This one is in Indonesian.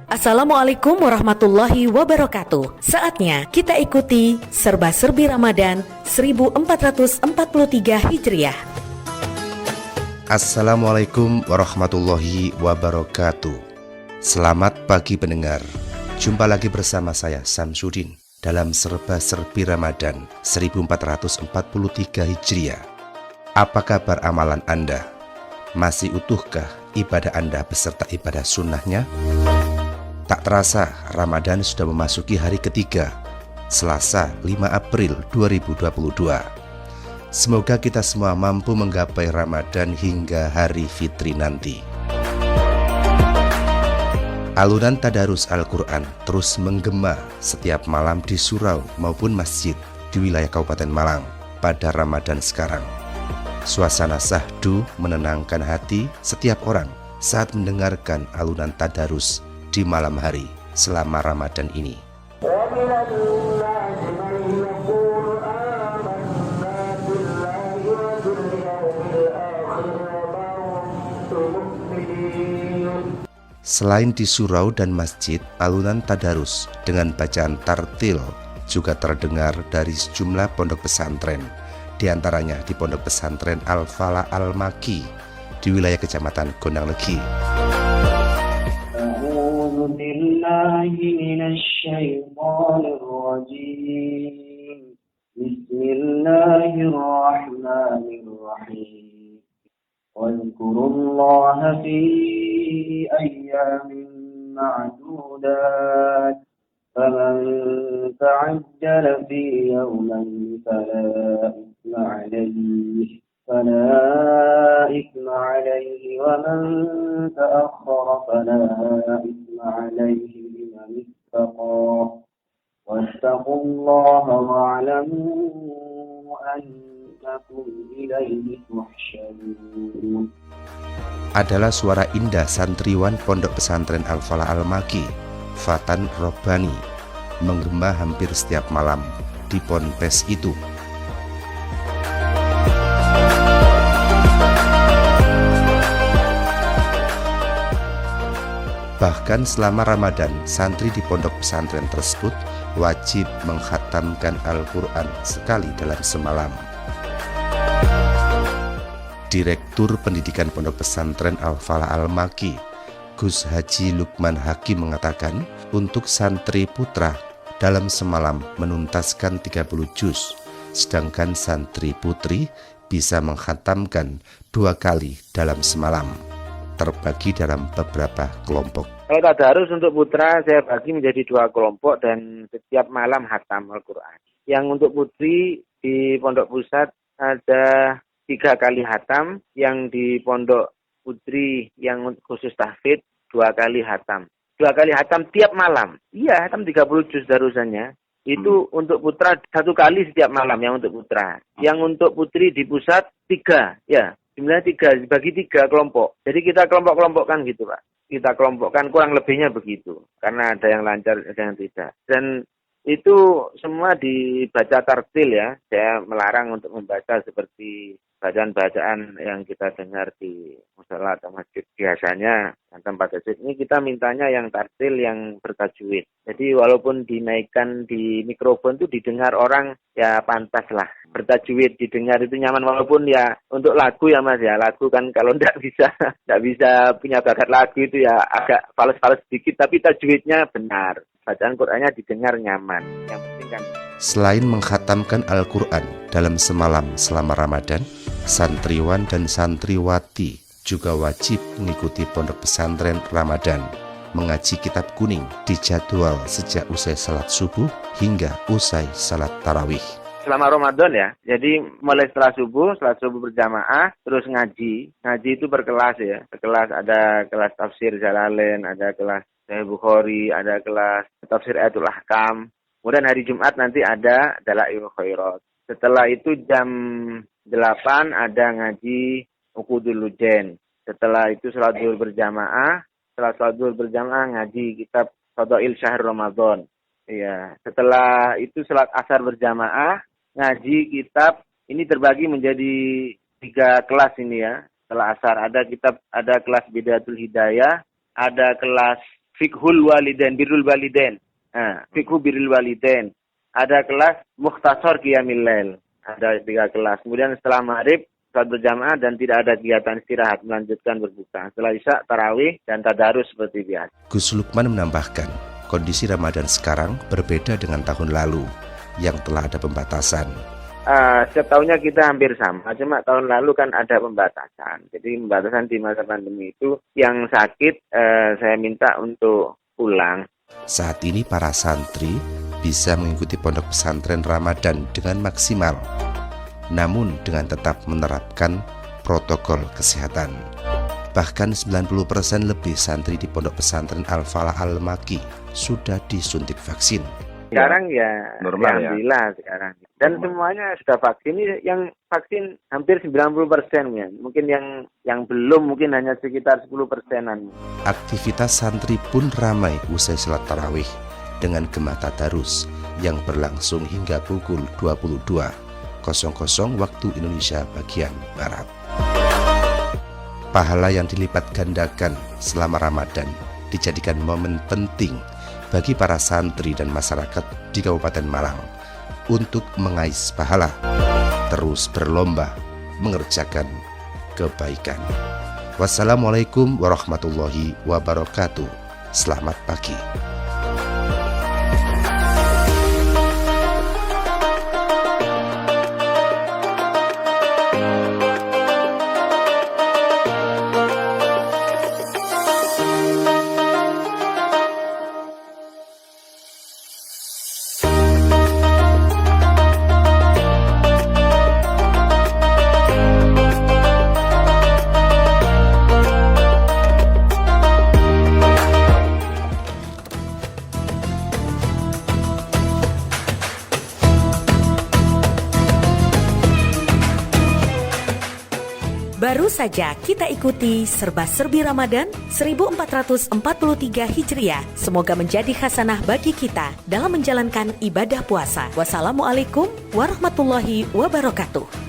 Assalamualaikum warahmatullahi wabarakatuh. Saatnya kita ikuti Serba-Serbi Ramadan 1443 Hijriah. Assalamualaikum warahmatullahi wabarakatuh. Selamat pagi pendengar. Jumpa lagi bersama saya Samsudin dalam Serba-Serbi Ramadan 1443 Hijriah. Apa kabar amalan Anda? Masih utuhkah ibadah Anda beserta ibadah sunnahnya? Tak terasa Ramadan sudah memasuki hari ketiga, Selasa 5 April 2022. Semoga kita semua mampu menggapai Ramadan hingga hari fitri nanti. Alunan tadarus Al-Quran terus menggema setiap malam di surau maupun masjid di wilayah Kabupaten Malang pada Ramadan sekarang. Suasana syahdu menenangkan hati setiap orang saat mendengarkan alunan tadarus di malam hari selama Ramadan ini. Selain di surau dan masjid, alunan tadarus dengan bacaan tartil juga terdengar dari sejumlah pondok pesantren, di antaranya di Pondok Pesantren Al-Falah Al-Maki di wilayah Kecamatan Gondang Legi. بالله من الشيطان الرجيم بسم الله الرحمن الرحيم واذكروا الله في أيام معدودات فمن تعجل في يومين فلا إثم عليه ومن تأخر فلا إثم عليه لمن اتقى واتقوا الله واعلموا أنكم إليه تحشرون. Adalah suara indah santriwan Pondok Pesantren Al-Falah Al-Maki, Fatan Robbani, menggema hampir setiap malam di ponpes itu. Bahkan selama Ramadan, santri di pondok pesantren tersebut wajib mengkhatamkan Al-Quran sekali dalam semalam. Direktur Pendidikan Pondok Pesantren Al-Falah Al-Maki, Gus Haji Lukman Hakim mengatakan, untuk santri putra dalam semalam menuntaskan 30 juz, sedangkan santri putri bisa mengkhatamkan 2 kali dalam semalam, terbagi dalam beberapa kelompok. Kalau tadarus untuk putra saya bagi menjadi 2 kelompok dan setiap malam khatam Al-Quran. Yang untuk putri di pondok pusat ada 3 kali khatam, yang di pondok putri yang khusus tahfidz 2 kali khatam. 2 kali khatam tiap malam. Iya, khatam 30 juz darusannya. Itu untuk putra 1 kali setiap malam yang untuk putra. Yang untuk putri di pusat 3, ya. Jumlahnya 3, dibagi 3 kelompok. Jadi kita kelompok-kelompokkan gitu Pak. Kita kelompokkan kurang lebihnya begitu. Karena ada yang lancar, ada yang tidak. Dan itu semua dibaca tartil ya. Saya melarang untuk membaca seperti bacaan-bacaan yang kita dengar di musala atau masjid biasanya. Dan tempat masjid ini kita mintanya yang tartil, yang bertajwid. Jadi walaupun dinaikkan di mikrofon itu didengar orang ya pantas lah. Bertajwid didengar itu nyaman, walaupun ya untuk lagu ya Mas ya, lagu kan kalau tidak bisa punya bakat lagu itu ya agak fals-fals sedikit, tapi tajwidnya benar, bacaan Qur'annya didengar nyaman. Yang penting kan. Selain mengkhatamkan Al-Quran dalam semalam selama Ramadan, santriwan dan santriwati juga wajib mengikuti pondok pesantren Ramadan, mengaji kitab kuning di jadwal sejak usai salat subuh hingga usai salat tarawih. Selama Ramadan ya, jadi mulai setelah subuh berjamaah, terus ngaji itu berkelas ya, berkelas, ada kelas tafsir Jalalain, ada kelas Sahih Bukhari, ada kelas tafsir Ayatul Ahkam, kemudian hari Jumat nanti ada Dalailul Khairat. Setelah itu jam 8 ada ngaji Uqudul Lujen. Setelah itu salat zuhur berjamaah, ngaji kitab Fadail Syahr Ramadan. Iya, setelah itu salat asar berjamaah, ngaji kitab, ini terbagi menjadi 3 kelas ini ya. setelah asar ada kelas Bidayatul Hidayah, ada kelas Fiqhul Walidain, Birrul Walidain. Fiqhu Birrul Walidain. Ada kelas Mukhtasar Qiyamil Lail. Ada 3 kelas. Kemudian setelah maghrib salat berjamaah dan tidak ada kegiatan istirahat, melanjutkan berbuka. Setelah isya tarawih dan tadarus seperti biasa. Gus Lukman menambahkan, kondisi Ramadan sekarang berbeda dengan tahun lalu yang telah ada pembatasan. Setiap tahunnya kita hampir sama, cuma tahun lalu kan ada pembatasan. Jadi pembatasan di masa pandemi itu yang sakit saya minta untuk pulang. Saat ini para santri bisa mengikuti pondok pesantren Ramadan dengan maksimal, namun dengan tetap menerapkan protokol kesehatan. Bahkan 90% lebih santri di pondok pesantren Al-Falah Al-Maki sudah disuntik vaksin. Sekarang ya normal alhamdulillah sekarang. Dan semuanya sudah vaksin. Ini yang vaksin hampir 90% ya. Mungkin yang belum mungkin hanya sekitar 10%-an. Aktivitas santri pun ramai usai salat tarawih dengan gema tadarus yang berlangsung hingga pukul 22.00 waktu Indonesia bagian Barat. Pahala yang dilipat gandakan selama Ramadan dijadikan momen penting bagi para santri dan masyarakat di Kabupaten Malang untuk mengais pahala, terus berlomba mengerjakan kebaikan. Wassalamualaikum warahmatullahi wabarakatuh. Selamat pagi. Baru saja kita ikuti serba-serbi Ramadan 1443 Hijriah. Semoga menjadi khasanah bagi kita dalam menjalankan ibadah puasa. Wassalamualaikum warahmatullahi wabarakatuh.